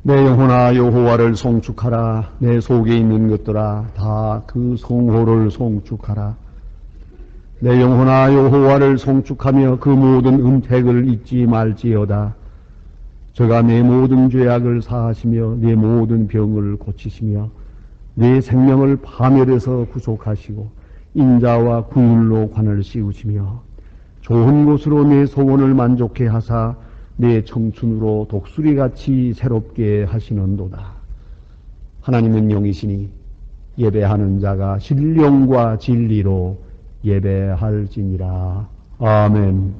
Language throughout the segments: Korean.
내 영혼아 여호와를 송축하라. 내 속에 있는 것들아 다 그 성호를 송축하라. 내 영혼아 여호와를 송축하며 그 모든 은택을 잊지 말지어다. 저가 내 모든 죄악을 사하시며 내 모든 병을 고치시며 내 생명을 파멸에서 구속하시고 인자와 긍휼로 관을 씌우시며 좋은 곳으로 내 소원을 만족해 하사 내 청춘으로 독수리같이 새롭게 하시는도다. 하나님은 영이시니 예배하는 자가 신령과 진리로 예배할지니라. 아멘.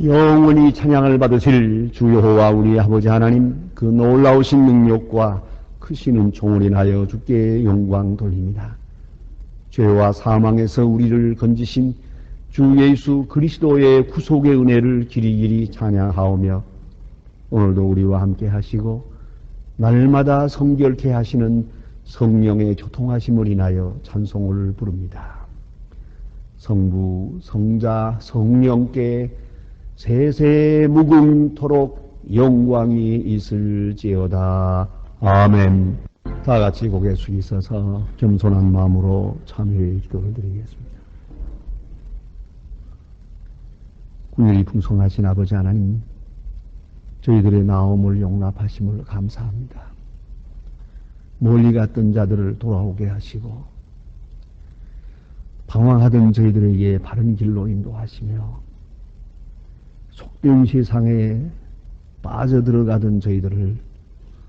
영원히 찬양을 받으실 주 여호와 우리 아버지 하나님, 그 놀라우신 능력과 크신 은총을 인하여 주께 영광 돌립니다. 죄와 사망에서 우리를 건지신 주 예수 그리스도의 구속의 은혜를 길이길이 찬양하오며 오늘도 우리와 함께 하시고 날마다 성결케 하시는 성령의 교통하심을 인하여 찬송을 부릅니다. 성부, 성자, 성령께 세세 무궁토록 영광이 있을지어다. 아멘. 다 같이 고개 숙이셔서 겸손한 마음으로 참회의 기도를 드리겠습니다. 긍휼이 풍성하신 아버지 하나님, 저희들의 나옴을 용납하심을 감사합니다. 멀리 갔던 자들을 돌아오게 하시고 방황하던 저희들에게 바른 길로 인도하시며 속된 세상에 빠져들어가던 저희들을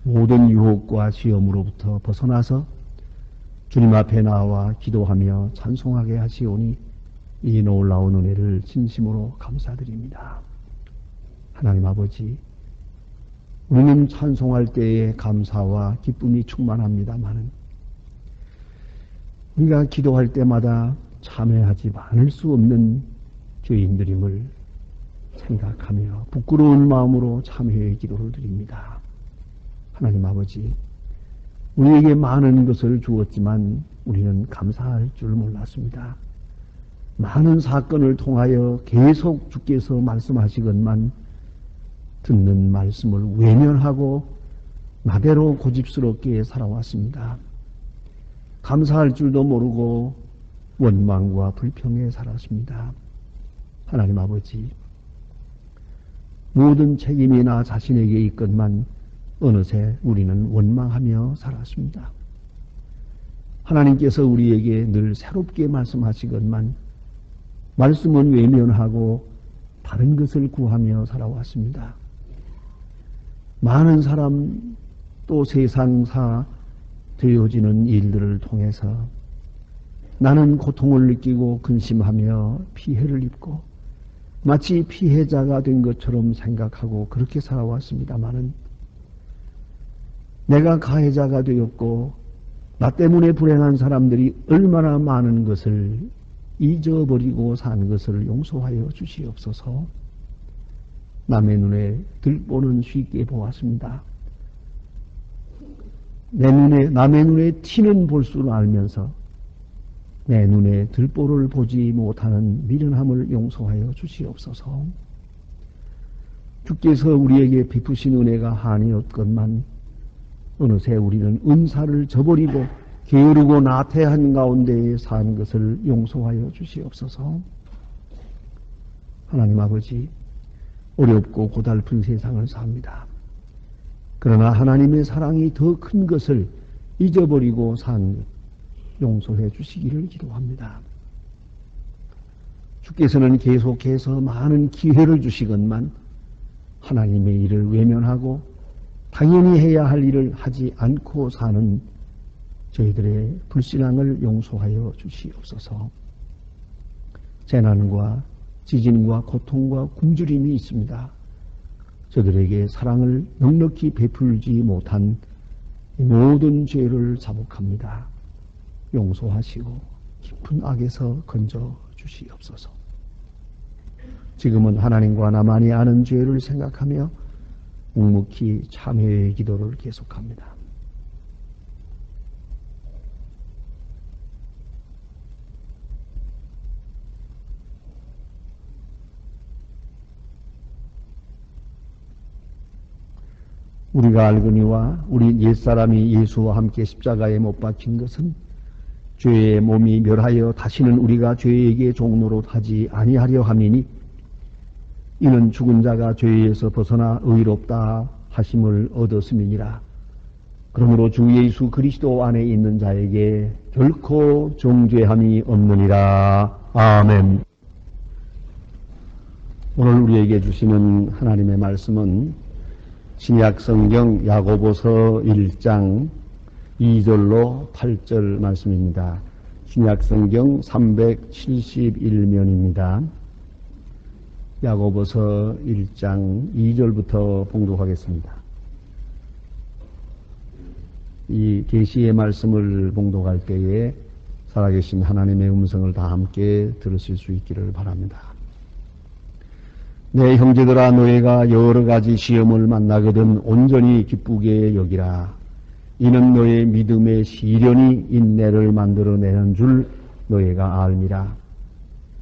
모든 유혹과 시험으로부터 벗어나서 주님 앞에 나와 기도하며 찬송하게 하시오니 이 놀라운 은혜를 진심으로 감사드립니다. 하나님 아버지, 우리는 찬송할 때에 감사와 기쁨이 충만합니다마는 우리가 기도할 때마다 참회하지 않을 수 없는 죄인들임을 생각하며 부끄러운 마음으로 참회의 기도를 드립니다. 하나님 아버지, 우리에게 많은 것을 주었지만 우리는 감사할 줄 몰랐습니다. 많은 사건을 통하여 계속 주께서 말씀하시건만 듣는 말씀을 외면하고 나대로 고집스럽게 살아왔습니다. 감사할 줄도 모르고 원망과 불평에 살았습니다. 하나님 아버지, 모든 책임이 나 자신에게 있건만 어느새 우리는 원망하며 살았습니다. 하나님께서 우리에게 늘 새롭게 말씀하시건만 말씀은 외면하고 다른 것을 구하며 살아왔습니다. 많은 사람 또 세상사 되어지는 일들을 통해서 나는 고통을 느끼고 근심하며 피해를 입고 마치 피해자가 된 것처럼 생각하고 그렇게 살아왔습니다마는 내가 가해자가 되었고 나 때문에 불행한 사람들이 얼마나 많은 것을 잊어버리고 산 것을 용서하여 주시옵소서. 남의 눈에 들보는 쉽게 보았습니다. 남의 눈에 티는 볼 줄 알면서 내 눈에 들보를 보지 못하는 미련함을 용서하여 주시옵소서. 주께서 우리에게 베푸신 은혜가 한이었건만 어느새 우리는 은사를 저버리고 게으르고 나태한 가운데에 산 것을 용서하여 주시옵소서. 하나님 아버지, 어렵고 고달픈 세상을 삽니다. 그러나 하나님의 사랑이 더 큰 것을 잊어버리고 산 것 용서해 주시기를 기도합니다. 주께서는 계속해서 많은 기회를 주시건만 하나님의 일을 외면하고 당연히 해야 할 일을 하지 않고 사는 저희들의 불신앙을 용서하여 주시옵소서. 재난과 지진과 고통과 굶주림이 있습니다. 저들에게 사랑을 넉넉히 베풀지 못한 모든 죄를 자복합니다. 용서하시고 깊은 악에서 건져 주시옵소서. 지금은 하나님과 나만이 아는 죄를 생각하며 묵묵히 참회의 기도를 계속합니다. 우리가 알거니와 우리 옛사람이 예수와 함께 십자가에 못 박힌 것은 죄의 몸이 멸하여 다시는 우리가 죄에게 종노릇 하지 아니하려 함이니 이는 죽은 자가 죄에서 벗어나 의롭다 하심을 얻었음이니라. 그러므로 주 예수 그리스도 안에 있는 자에게 결코 정죄함이 없느니라. 아멘. 오늘 우리에게 주시는 하나님의 말씀은 신약 성경 야고보서 1장 2절로 8절 말씀입니다. 신약 성경 371면입니다. 야고보서 1장 2절부터 봉독하겠습니다. 이 계시의 말씀을 봉독할 때에 살아계신 하나님의 음성을 다 함께 들으실 수 있기를 바랍니다. 내 형제들아, 너희가 여러 가지 시험을 만나거든 온전히 기쁘게 여기라. 이는 너의 믿음의 시련이 인내를 만들어내는 줄 너희가 알미라.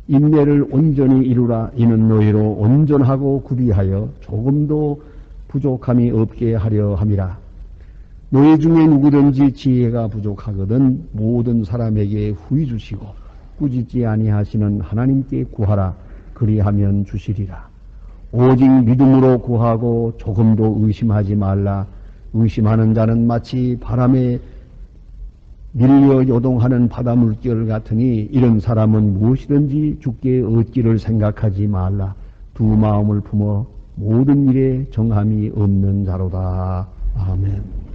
인내를 온전히 이루라. 이는 너희로 온전하고 구비하여 조금도 부족함이 없게 하려 함이라. 너희 중에 누구든지 지혜가 부족하거든 모든 사람에게 후히 주시고 꾸짖지 아니하시는 하나님께 구하라. 그리하면 주시리라. 오직 믿음으로 구하고 조금도 의심하지 말라. 의심하는 자는 마치 바람에 밀려 요동하는 바다 물결 같으니 이런 사람은 무엇이든지 주께 얻기를 생각하지 말라. 두 마음을 품어 모든 일에 정함이 없는 자로다. 아멘.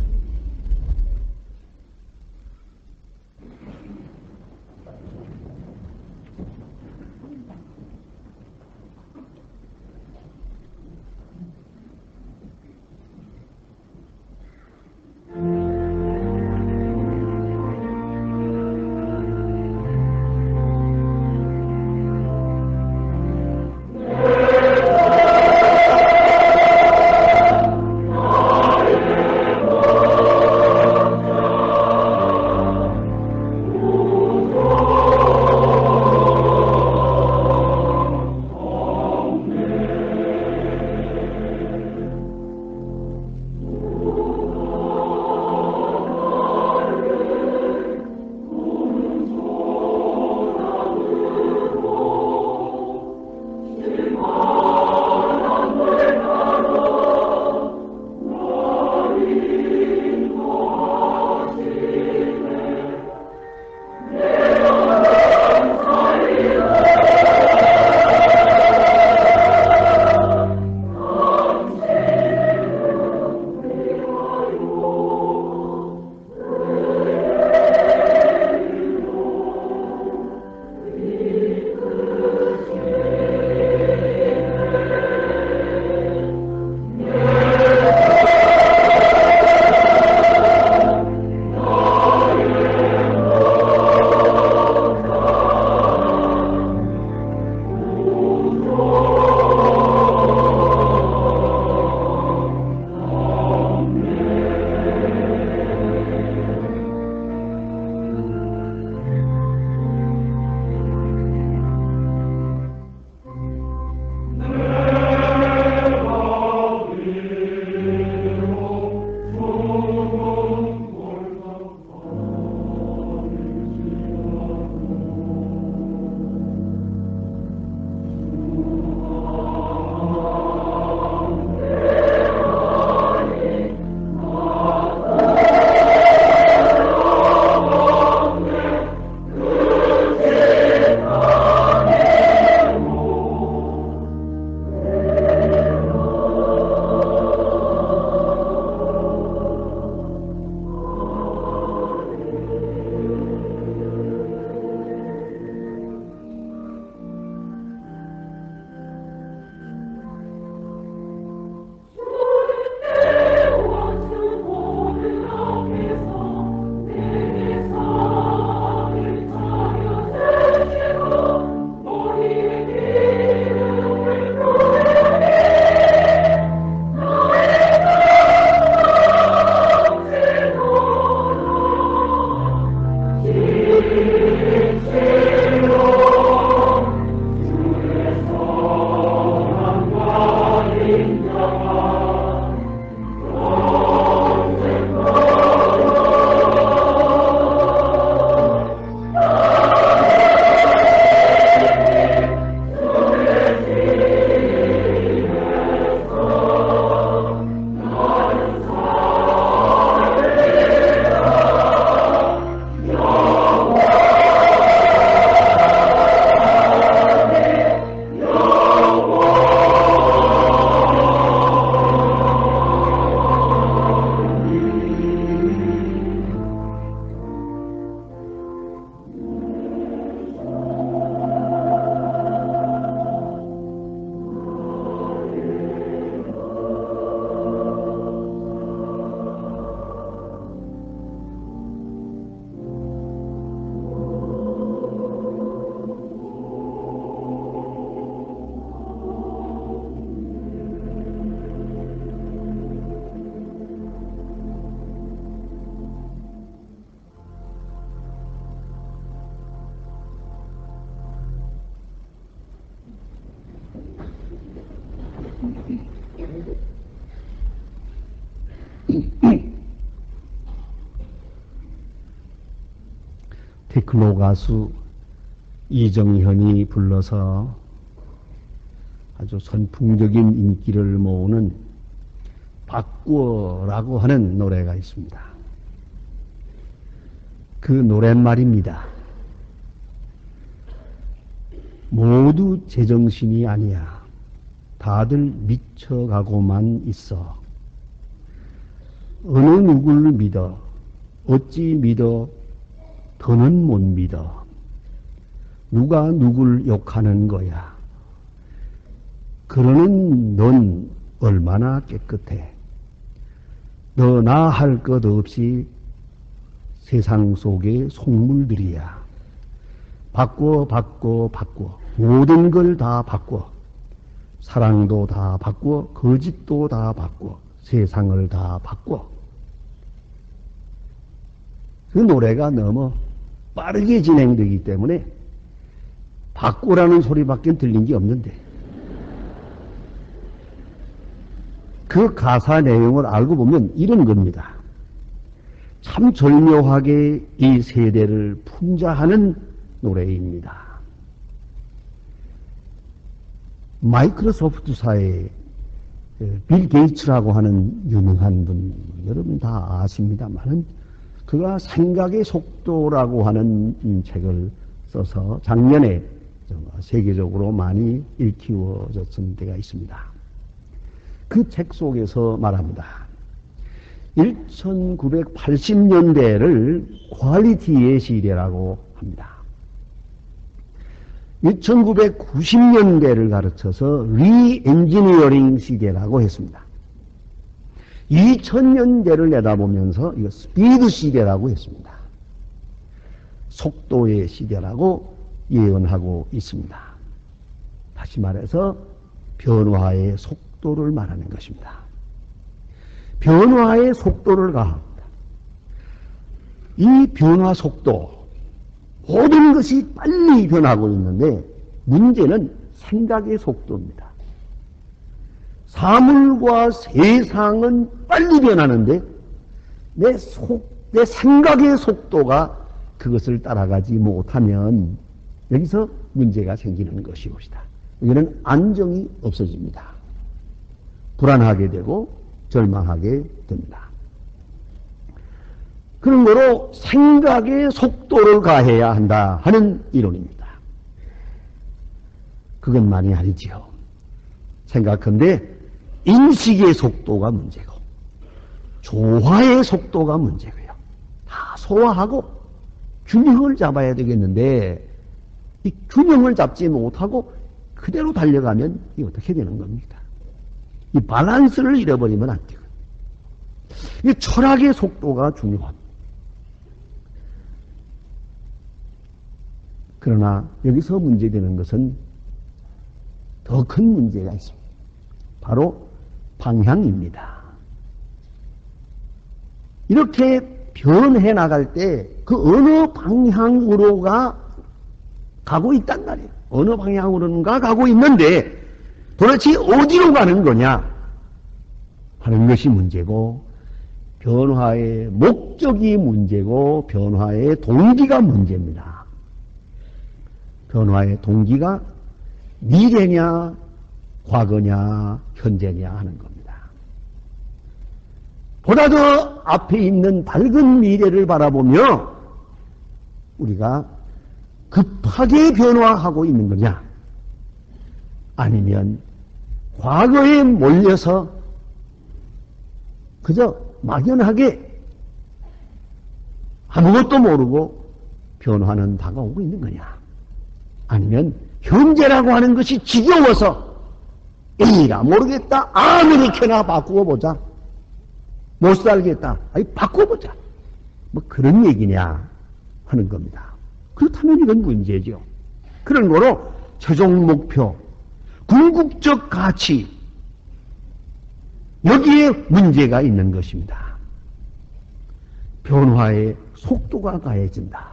테크노 가수 이정현이 불러서 아주 선풍적인 인기를 모으는 바꾸어라고 하는 노래가 있습니다. 그 노랫말입니다. 모두 제정신이 아니야. 다들 미쳐가고만 있어. 어느 누굴 믿어? 어찌 믿어? 더는 못 믿어. 누가 누굴 욕하는 거야? 그러는 넌 얼마나 깨끗해. 너 나 할 것 없이 세상 속의 속물들이야. 바꿔. 모든 걸 다 바꿔. 사랑도 다 바꿔. 거짓도 다 바꿔. 세상을 다 바꿔. 그 노래가 너무 빠르게 진행되기 때문에 바꾸라는 소리밖에 들린 게 없는데 그 가사 내용을 알고 보면 이런 겁니다. 참 절묘하게 이 세대를 풍자하는 노래입니다. 마이크로소프트사의 빌 게이츠라고 하는 유명한 분, 여러분 다 아십니다만, 그가 생각의 속도라고 하는 책을 써서 작년에 세계적으로 많이 일키워졌던 때가 있습니다. 그 책 속에서 말합니다. 1980년대를 퀄리티의 시대라고 합니다. 1990년대를 가르쳐서 리엔지니어링 시대라고 했습니다. 2000년대를 내다보면서 이거 스피드 시대라고 했습니다. 속도의 시대라고 예언하고 있습니다. 다시 말해서 변화의 속도를 말하는 것입니다. 변화의 속도를 가합니다. 이 변화 속도, 모든 것이 빨리 변하고 있는데 문제는 생각의 속도입니다. 사물과 세상은 빨리 변하는데 내 생각의 속도가 그것을 따라가지 못하면 여기서 문제가 생기는 것이옵니다. 여기는 안정이 없어집니다. 불안하게 되고 절망하게 됩니다. 그런 거로 생각의 속도를 가해야 한다 하는 이론입니다. 그것만이 아니지요. 생각한데 인식의 속도가 문제고 조화의 속도가 문제고요. 다 소화하고 균형을 잡아야 되겠는데 이 균형을 잡지 못하고 그대로 달려가면 이 어떻게 되는 겁니까? 이 밸런스를 잃어버리면 안 되고 이 철학의 속도가 중요합니다. 그러나 여기서 문제되는 것은 더 큰 문제가 있습니다. 바로 방향입니다. 이렇게 변해 나갈 때 그 어느 방향으로가 가고 있단 말이에요. 어느 방향으로는가 가고 있는데 도대체 어디로 가는 거냐 하는 것이 문제고 변화의 목적이 문제고 변화의 동기가 문제입니다. 변화의 동기가 미래냐 과거냐 현재냐 하는 겁니다. 보다 더 앞에 있는 밝은 미래를 바라보며 우리가 급하게 변화하고 있는 거냐 아니면 과거에 몰려서 그저 막연하게 아무것도 모르고 변화는 다가오고 있는 거냐 아니면 현재라고 하는 것이 지겨워서 이라 모르겠다 아메리카나 바꾸어 보자 못 살겠다 아니 바꿔보자 뭐 그런 얘기냐 하는 겁니다. 그렇다면 이건 문제죠. 그런 거로 최종 목표 궁극적 가치 여기에 문제가 있는 것입니다. 변화의 속도가 가해진다.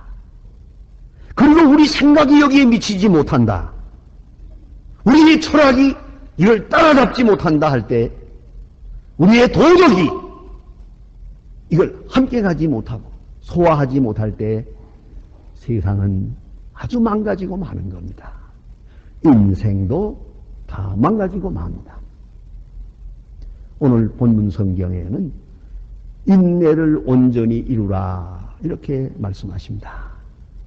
그리고 우리 생각이 여기에 미치지 못한다. 우리의 철학이 이걸 따라잡지 못한다 할 때 우리의 도덕이 이걸 함께 가지 못하고 소화하지 못할 때 세상은 아주 망가지고 마는 겁니다. 인생도 다 망가지고 맙니다. 오늘 본문 성경에는 인내를 온전히 이루라 이렇게 말씀하십니다.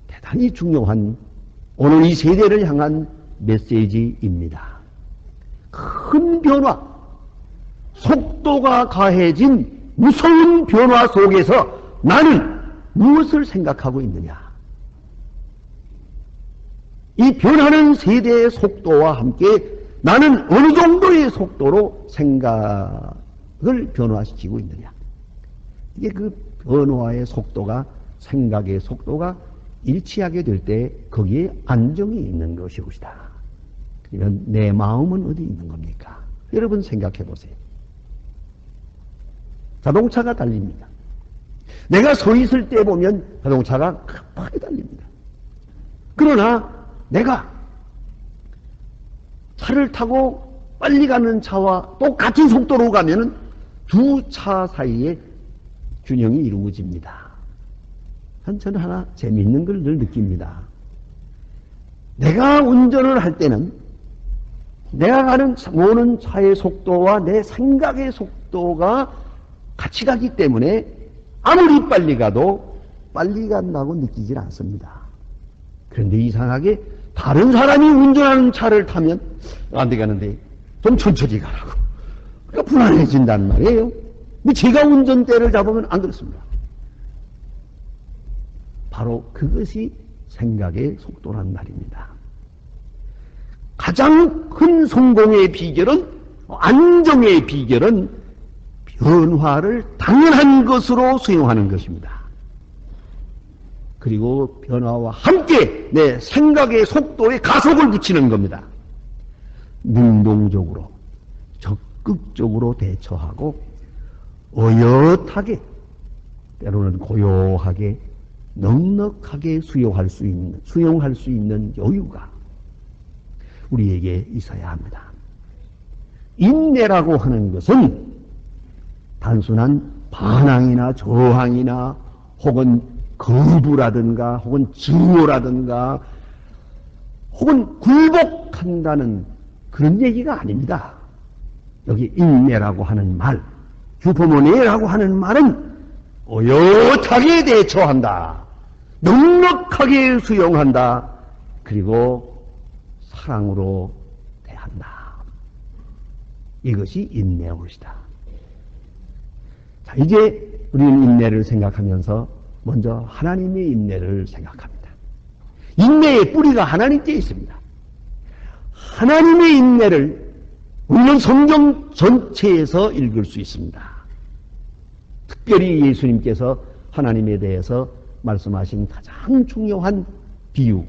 대단히 중요한 오늘 이 세대를 향한 메시지입니다. 큰 변화, 속도가 가해진 무서운 변화 속에서 나는 무엇을 생각하고 있느냐? 이 변하는 세대의 속도와 함께 나는 어느 정도의 속도로 생각을 변화시키고 있느냐? 이게 그 변화의 속도가, 생각의 속도가 일치하게 될 때 거기에 안정이 있는 것이옵시다. 그러면 내 마음은 어디 있는 겁니까? 여러분 생각해 보세요. 자동차가 달립니다. 내가 서 있을 때 보면 자동차가 급하게 달립니다. 그러나 내가 차를 타고 빨리 가는 차와 똑같은 속도로 가면은 두 차 사이에 균형이 이루어집니다. 저는 하나 재미있는 걸 늘 느낍니다. 내가 운전을 할 때는 내가 모는 차의 속도와 내 생각의 속도가 같이 가기 때문에 아무리 빨리 가도 빨리 간다고 느끼질 않습니다. 그런데 이상하게 다른 사람이 운전하는 차를 타면 안 되겠는데 좀 천천히 가라고. 그러니까 불안해진단 말이에요. 근데 제가 운전대를 잡으면 안 그렇습니다. 바로 그것이 생각의 속도란 말입니다. 가장 큰 성공의 비결은, 안정의 비결은 변화를 당연한 것으로 수용하는 것입니다. 그리고 변화와 함께 내 생각의 속도에 가속을 붙이는 겁니다. 능동적으로, 적극적으로 대처하고 어엿하게, 때로는 고요하게, 넉넉하게 수용할 수 있는 여유가 우리에게 있어야 합니다. 인내라고 하는 것은 단순한 반항이나 저항이나 혹은 거부라든가 혹은 증오라든가 혹은 굴복한다는 그런 얘기가 아닙니다. 여기 인내라고 하는 말, 휴포모네라고 하는 말은 어엿하게 대처한다. 넉넉하게 수용한다. 그리고 사랑으로 대한다. 이것이 인내옵시다. 자, 이제 우리는 인내를 생각하면서 먼저 하나님의 인내를 생각합니다. 인내의 뿌리가 하나님께 있습니다. 하나님의 인내를 우리는 성경 전체에서 읽을 수 있습니다. 특별히 예수님께서 하나님에 대해서 말씀하신 가장 중요한 비유,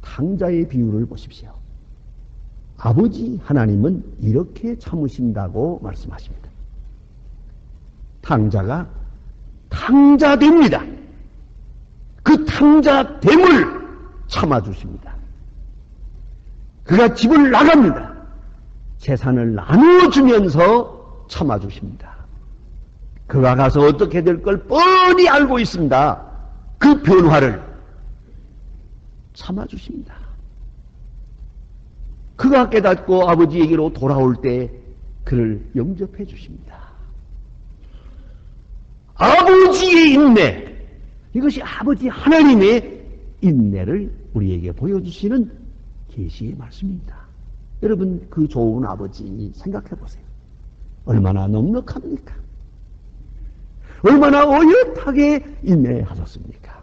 탕자의 비유를 보십시오. 아버지 하나님은 이렇게 참으신다고 말씀하십니다. 탕자가 탕자됩니다. 그 탕자됨을 참아주십니다. 그가 집을 나갑니다. 재산을 나누어주면서 참아주십니다. 그가 가서 어떻게 될 걸 뻔히 알고 있습니다. 그 변화를 참아주십니다. 그가 깨닫고 아버지에게로 돌아올 때 그를 영접해 주십니다. 아버지의 인내, 이것이 아버지 하나님의 인내를 우리에게 보여주시는 계시의 말씀입니다. 여러분, 그 좋은 아버지 생각해 보세요. 얼마나 넉넉합니까? 얼마나 어엿하게 인내하셨습니까?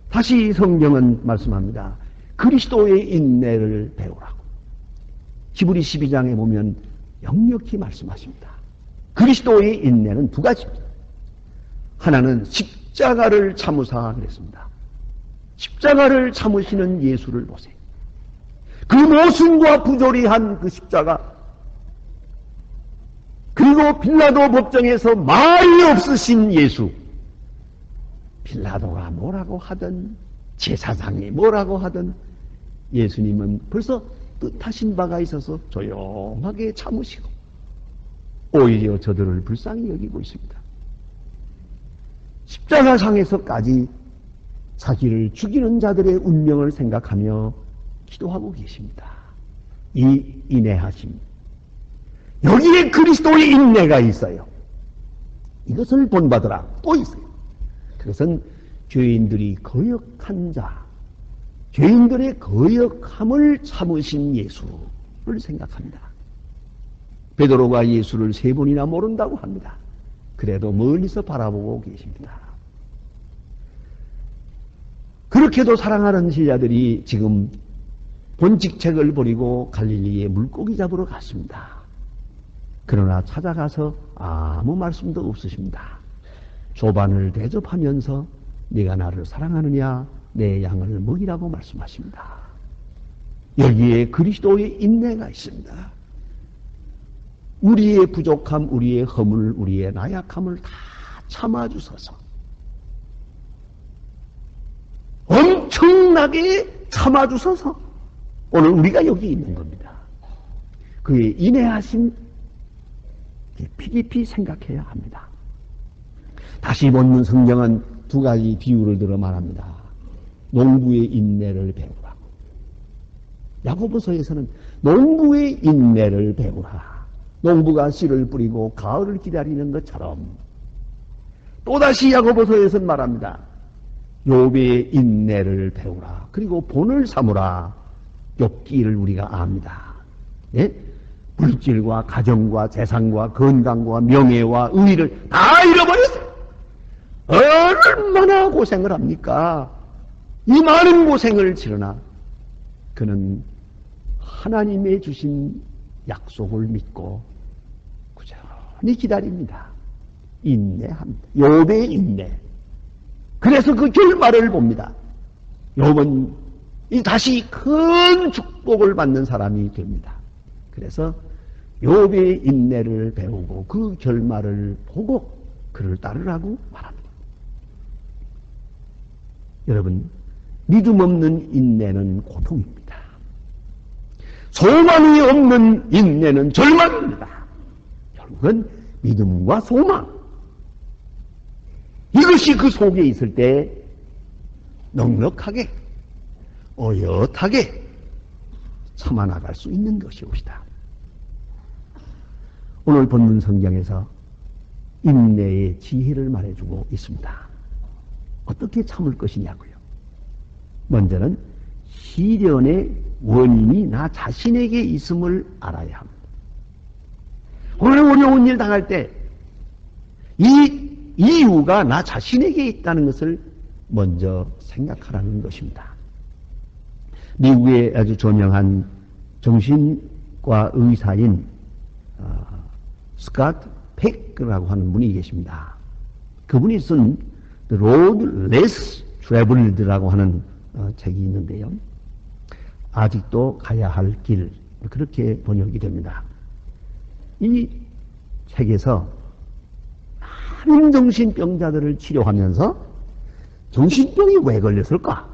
다시 성경은 말씀합니다. 그리스도의 인내를 배우라고. 히브리 12장에 보면 역력히 말씀하십니다. 그리스도의 인내는 두 가지입니다. 하나는 십자가를 참으사 그랬습니다. 십자가를 참으시는 예수를 보세요. 그 모순과 부조리한 그 십자가, 그리고 빌라도 법정에서 말이 없으신 예수. 빌라도가 뭐라고 하든 제사장이 뭐라고 하든 예수님은 벌써 뜻하신 바가 있어서 조용하게 참으시고 오히려 저들을 불쌍히 여기고 있습니다. 십자가상에서까지 자기를 죽이는 자들의 운명을 생각하며 기도하고 계십니다. 이 인내하심. 여기에 그리스도의 인내가 있어요. 이것을 본받으라. 또 있어요. 그것은 죄인들이 거역한 자, 죄인들의 거역함을 참으신 예수를 생각합니다. 베드로가 예수를 3번이나 모른다고 합니다. 그래도 멀리서 바라보고 계십니다. 그렇게도 사랑하는 제자들이 지금 본직책을 버리고 갈릴리에 물고기 잡으러 갔습니다. 그러나 찾아가서 아무 말씀도 없으십니다. 조반을 대접하면서 네가 나를 사랑하느냐, 내 양을 먹이라고 말씀하십니다. 여기에 그리스도의 인내가 있습니다. 우리의 부족함, 우리의 허물, 우리의 나약함을 다 참아주소서. 엄청나게 참아주소서. 오늘 우리가 여기 있는 겁니다. 그의 인내하심 깊이 깊이 생각해야 합니다. 다시 본문 성경은 2가지 비유를 들어 말합니다. 농부의 인내를 배우라고. 야고보서에서는 농부의 인내를 배우라. 농부가 씨를 뿌리고 가을을 기다리는 것처럼 또다시 야고보서에서는 말합니다. 욥의 인내를 배우라. 그리고 본을 삼으라. 욥기를 우리가 압니다. 예? 물질과 가정과 재산과 건강과 명예와 의의를 다 잃어버렸어요. 얼마나 고생을 합니까? 이 많은 고생을 치르나 그는 하나님의 주신 약속을 믿고 꾸준히 기다립니다. 인내합니다. 욥의 인내. 그래서 그 결말을 봅니다. 욥은 다시 큰 축복을 받는 사람이 됩니다. 그래서 욥의 인내를 배우고 그 결말을 보고 그를 따르라고 말합니다. 여러분, 믿음 없는 인내는 고통입니다. 소망이 없는 인내는 절망입니다. 결국은 믿음과 소망, 이것이 그 속에 있을 때 넉넉하게 어엿하게 참아나갈 수 있는 것이옵시다. 오늘 본문 성경에서 인내의 지혜를 말해주고 있습니다. 어떻게 참을 것이냐고요. 먼저는 시련의 원인이 나 자신에게 있음을 알아야 합니다. 오늘 어려운 일 당할 때 이 이유가 나 자신에게 있다는 것을 먼저 생각하라는 것입니다. 미국의 아주 저명한 정신과 의사인 스캇 팩라고 하는 분이 계십니다. 그분이 쓴 The Road Less Traveled라고 하는 책이 있는데요. 아직도 가야 할 길, 그렇게 번역이 됩니다. 이 책에서 많은 정신병자들을 치료하면서 정신병이 왜 걸렸을까?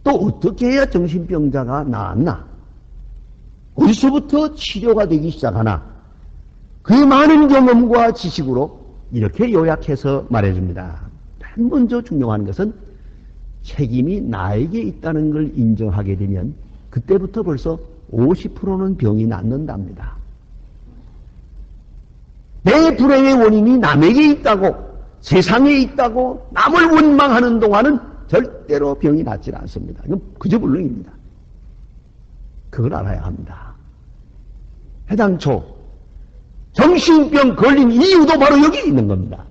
또 어떻게 해야 정신병자가 나았나? 어디서부터 치료가 되기 시작하나? 그 많은 경험과 지식으로 이렇게 요약해서 말해줍니다. 먼저 중요한 것은 책임이 나에게 있다는 걸 인정하게 되면 그때부터 벌써 50%는 병이 낫는답니다. 내 불행의 원인이 남에게 있다고, 세상에 있다고 남을 원망하는 동안은 절대로 병이 낫지 않습니다. 이건 그저 불능입니다. 그걸 알아야 합니다. 해당초 정신병 걸린 이유도 바로 여기 있는 겁니다.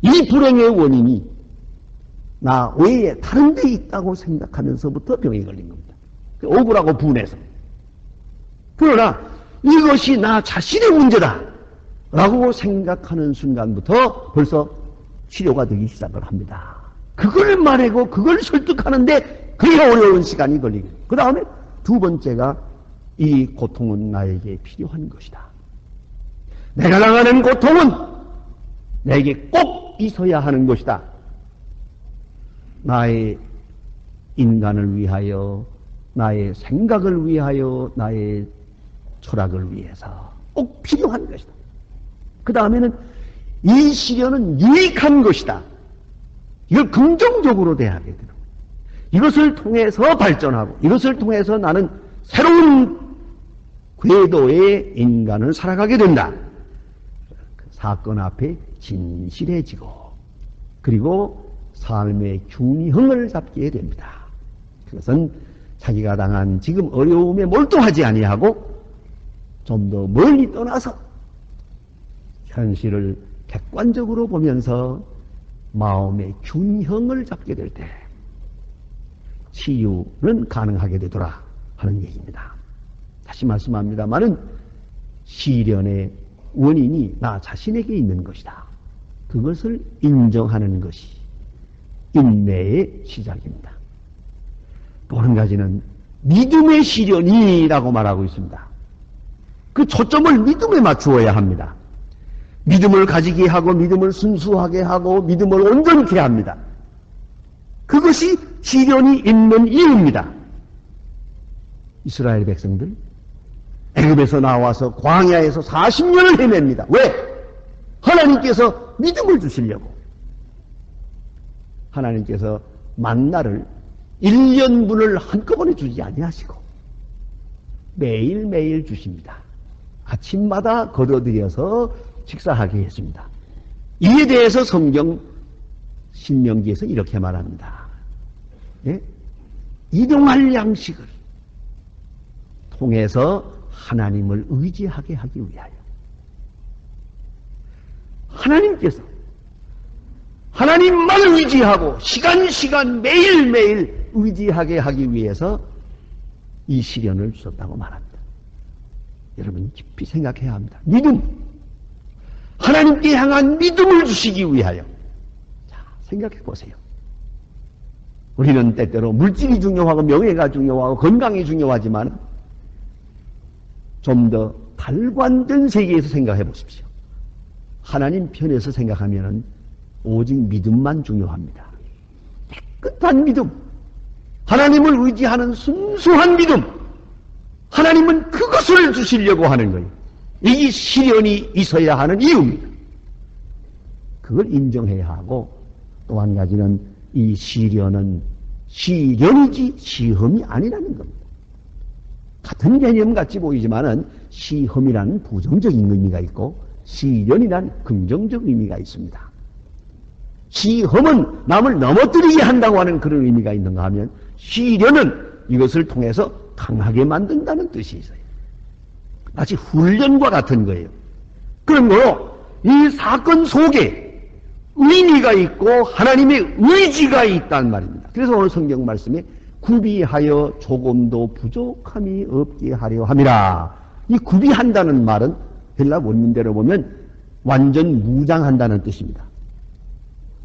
이 불행의 원인이 나 외에 다른 데 있다고 생각하면서부터 병이 걸린 겁니다. 억울하고 분해서. 그러나 이것이 나 자신의 문제다 라고 생각하는 순간부터 벌써 치료가 되기 시작을 합니다. 그걸 말하고 그걸 설득하는데 그게 어려운 시간이 걸리고, 그 다음에 두 번째가 이 고통은 나에게 필요한 것이다. 내가 당하는 고통은 내게 꼭 있어야 하는 것이다. 나의 인간을 위하여, 나의 생각을 위하여, 나의 철학을 위해서 꼭 필요한 것이다. 그 다음에는 이 시련은 유익한 것이다. 이걸 긍정적으로 대하게 되는 거예요. 이것을 통해서 발전하고 이것을 통해서 나는 새로운 궤도의 인간을 살아가게 된다. 사건 앞에 진실해지고 그리고 삶의 균형을 잡게 됩니다. 그것은 자기가 당한 지금 어려움에 몰두하지 아니하고 좀 더 멀리 떠나서 현실을 객관적으로 보면서 마음의 균형을 잡게 될 때 치유는 가능하게 되더라 하는 얘기입니다. 다시 말씀합니다마는 시련의 원인이 나 자신에게 있는 것이다. 그것을 인정하는 것이 인내의 시작입니다. 또 한 가지는 믿음의 시련이라고 말하고 있습니다. 그 초점을 믿음에 맞추어야 합니다. 믿음을 가지게 하고 믿음을 순수하게 하고 믿음을 온전케 합니다. 그것이 시련이 있는 이유입니다. 이스라엘 백성들 애굽에서 나와서 광야에서 40년을 헤맵니다. 왜? 하나님께서 믿음을 주시려고. 하나님께서 만나를 1년분을 한꺼번에 주지 아니하시고 매일매일 주십니다. 아침마다 거둬들여서 식사하게 했습니다. 이에 대해서 성경 신명기에서 이렇게 말합니다. 예? 일용할 양식을 통해서 하나님을 의지하게 하기 위하여 하나님께서 하나님만 의지하고 시간 매일매일 의지하게 하기 위해서 이 시련을 주셨다고 말합니다. 여러분 깊이 생각해야 합니다. 믿음, 하나님께 향한 믿음을 주시기 위하여. 자, 생각해 보세요. 우리는 때때로 물질이 중요하고 명예가 중요하고 건강이 중요하지만 좀 더 달관된 세계에서 생각해 보십시오. 하나님 편에서 생각하면 오직 믿음만 중요합니다. 깨끗한 믿음, 하나님을 의지하는 순수한 믿음, 하나님은 그것을 주시려고 하는 거예요. 이게 시련이 있어야 하는 이유입니다. 그걸 인정해야 하고 또 한 가지는 이 시련은 시련이지 시험이 아니라는 겁니다. 같은 개념 같이 보이지만은 시험이라는 부정적인 의미가 있고 시련이라는 긍정적 의미가 있습니다. 시험은 남을 넘어뜨리게 한다고 하는 그런 의미가 있는가 하면 시련은 이것을 통해서 강하게 만든다는 뜻이 있어요. 마치 훈련과 같은 거예요. 그러므로 이 사건 속에 의미가 있고 하나님의 의지가 있다는 말입니다. 그래서 오늘 성경 말씀에 구비하여 조금도 부족함이 없게 하려 함이라. 이 구비한다는 말은 헬라 원문대로 보면 완전 무장한다는 뜻입니다.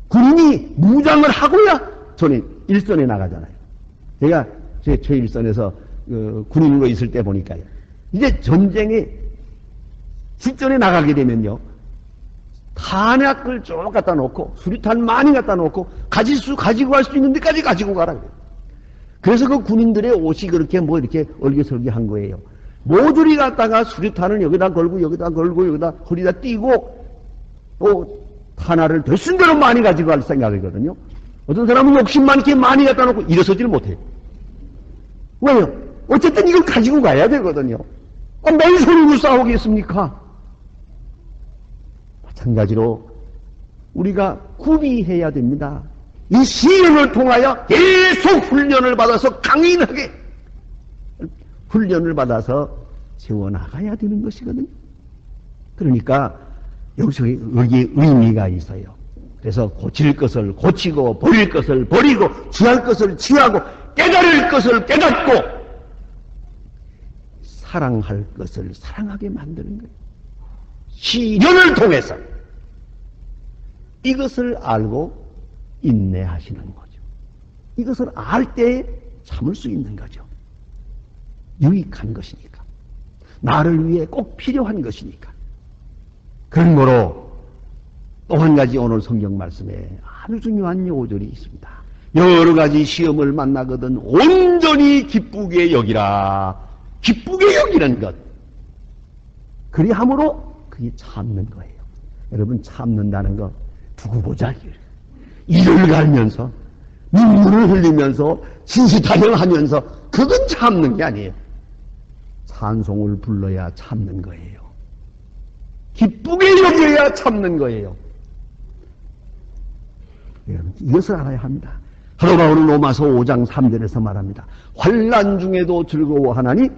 군인이 무장을 하고야 전에 일선에 나가잖아요. 제가 제 최일선에서 군인으로 있을 때 보니까요. 이제 전쟁에 실전에 나가게 되면요. 탄약을 쭉 갖다 놓고 수류탄 많이 갖다 놓고 가지고 갈 수 있는 데까지 가지고 가라 그래요. 그래서 그 군인들의 옷이 그렇게 뭐 이렇게 얼기설기한 거예요. 모조리 갖다가 수류탄을 여기다 걸고 여기다 허리다 띄고 또 하나를 되신 대로 많이 가지고 갈 생각이거든요. 어떤 사람은 욕심 많게 많이 갖다 놓고 일어서지를 못해요. 왜요? 어쨌든 이걸 가지고 가야 되거든요. 맨손으로 싸우겠습니까? 마찬가지로 우리가 구비해야 됩니다. 이 시련을 통하여 계속 훈련을 받아서 강인하게 훈련을 받아서 세워나가야 되는 것이거든요. 그러니까 여기서 여기에 의미가 있어요. 그래서 고칠 것을 고치고 버릴 것을 버리고 취할 것을 취하고 깨달을 것을 깨닫고 사랑할 것을 사랑하게 만드는 거예요. 시련을 통해서 이것을 알고 인내하시는 거죠. 이것을 알 때 참을 수 있는 거죠. 유익한 것이니까. 나를 위해 꼭 필요한 것이니까. 그러므로 또 한 가지 오늘 성경 말씀에 아주 중요한 요절이 있습니다. 여러 가지 시험을 만나거든 온전히 기쁘게 여기라. 기쁘게 여기는 것. 그리함으로 그게 참는 거예요. 여러분 참는다는 거 두고 보자. 이를 갈면서 눈물을 흘리면서 진시타령하면서 그건 참는 게 아니에요. 찬송을 불러야 참는 거예요. 기쁘게 여겨야 참는 거예요. 여러분, 이것을 알아야 합니다. 사도 바울은 로마서 5장 3절에서 말합니다. 환난 중에도 즐거워하나니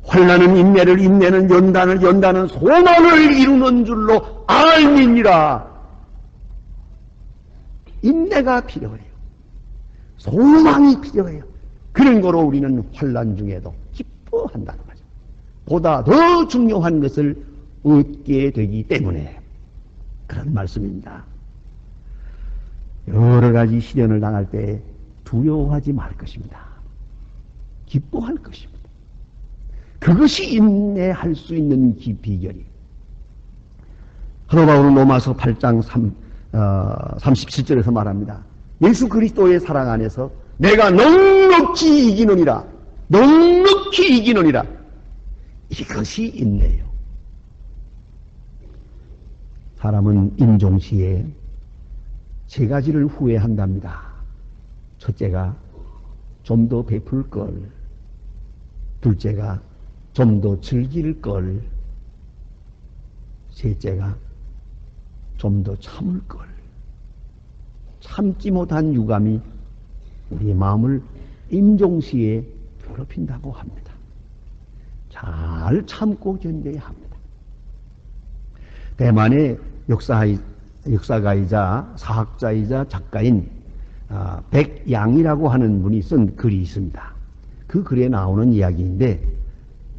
환난은 인내를, 인내는 연단을, 연단은 소망을 이루는 줄로 알미니라. 인내가 필요해요. 소망이 필요해요. 그런 거로 우리는 환난 중에도 기뻐한다는 거죠. 보다 더 중요한 것을 얻게 되기 때문에 그런 말씀입니다. 여러 가지 시련을 당할 때 두려워하지 말 것입니다. 기뻐할 것입니다. 그것이 인내할 수 있는 비결이에요. 사도 바울은 로마서 8장 37절에서 말합니다. 예수 그리스도의 사랑 안에서 내가 넉넉히 이기느니라. 넉넉히 이기느니라. 이것이 인내예요. 사람은 임종시에 세 가지를 후회한답니다. 첫째가 좀 더 베풀 걸, 둘째가 좀 더 즐길 걸, 셋째가 좀 더 참을 걸. 참지 못한 유감이 우리의 마음을 임종시에 괴롭힌다고 합니다. 잘 참고 견뎌야 합니다. 대만의 역사가이자 사학자이자 작가인 백양이라고 하는 분이 쓴 글이 있습니다. 그 글에 나오는 이야기인데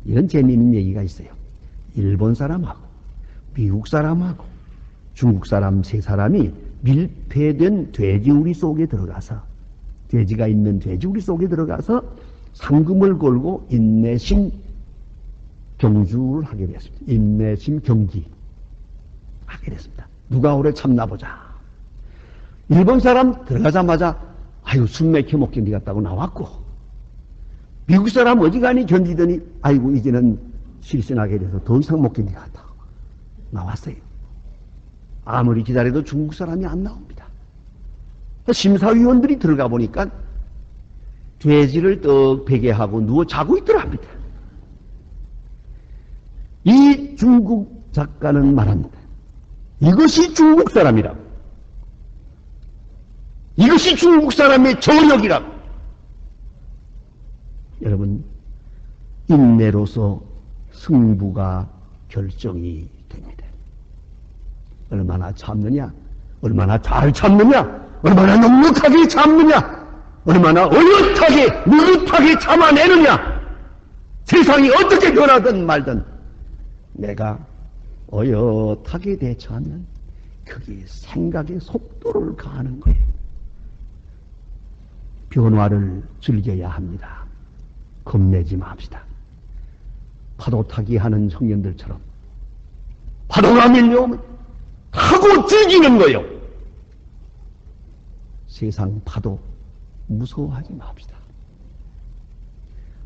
이런 재미있는 얘기가 있어요. 일본 사람하고 미국 사람하고 중국 사람 세 사람이 밀폐된 돼지우리 속에 들어가서, 돼지가 있는 돼지우리 속에 들어가서 상금을 걸고 인내심 경주를 하게 됐습니다. 인내심 경기 하게 됐습니다. 누가 오래 참나 보자. 일본 사람 들어가자마자 아유 숨 막혀 못 견디겠다고 나왔고, 미국 사람 어지간히 견디더니 아이고 이제는 실신하게 돼서 더 이상 못 견디겠다고 나왔어요. 아무리 기다려도 중국 사람이 안 나옵니다. 심사위원들이 들어가 보니까 돼지를 떡 베개 하고 누워 자고 있더랍니다. 이 중국 작가는 말합니다. 이것이 중국 사람이라고. 이것이 중국 사람의 저력이라고. 여러분, 인내로서 승부가 결정이 됩니다. 얼마나 참느냐, 얼마나 잘 참느냐, 얼마나 넉넉하게 참느냐, 얼마나 어엿하게 느긋하게 참아내느냐. 세상이 어떻게 변하든 말든 내가 어엿하게 대처하면 그게 생각의 속도를 가하는 거예요. 변화를 즐겨야 합니다. 겁내지 맙시다. 파도 타기 하는 청년들처럼 파도가 밀려오면 타고 즐기는 거예요. 세상 파도 무서워하지 맙시다.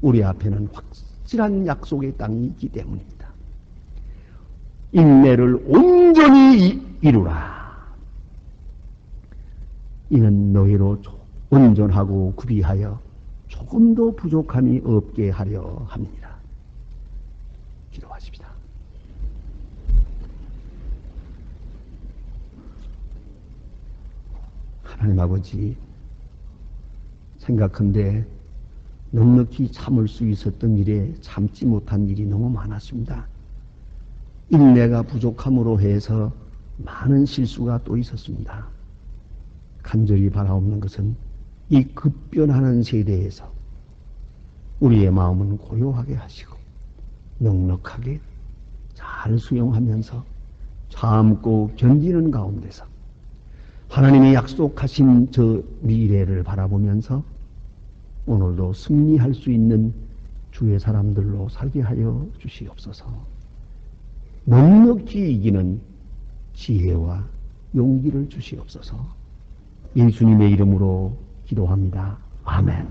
우리 앞에는 확실한 약속의 땅이 있기 때문입니다. 인내를 온전히 이루라. 이는 너희로 온전하고 구비하여 조금도 부족함이 없게 하려 합니다. 기도하십시다. 하나님 아버지, 생각한데 넉넉히 참을 수 있었던 일에 참지 못한 일이 너무 많았습니다. 인내가 부족함으로 해서 많은 실수가 또 있었습니다. 간절히 바라옵는 것은 이 급변하는 세대에서 우리의 마음은 고요하게 하시고 넉넉하게 잘 수용하면서 참고 견디는 가운데서 하나님이 약속하신 저 미래를 바라보면서 오늘도 승리할 수 있는 주의 사람들로 살게 하여 주시옵소서. 넉넉히 이기는 지혜와 용기를 주시옵소서. 예수님의 이름으로 기도합니다. 아멘.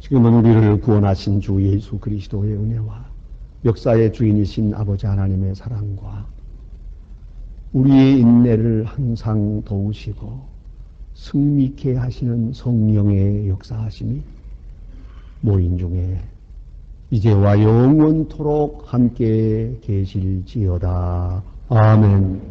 지금은 우리를 구원하신 주 예수 그리스도의 은혜와 역사의 주인이신 아버지 하나님의 사랑과 우리의 인내를 항상 도우시고 승리케 하시는 성령의 역사하심이 모인 중에 이제와 영원토록 함께 계실지어다. 아멘.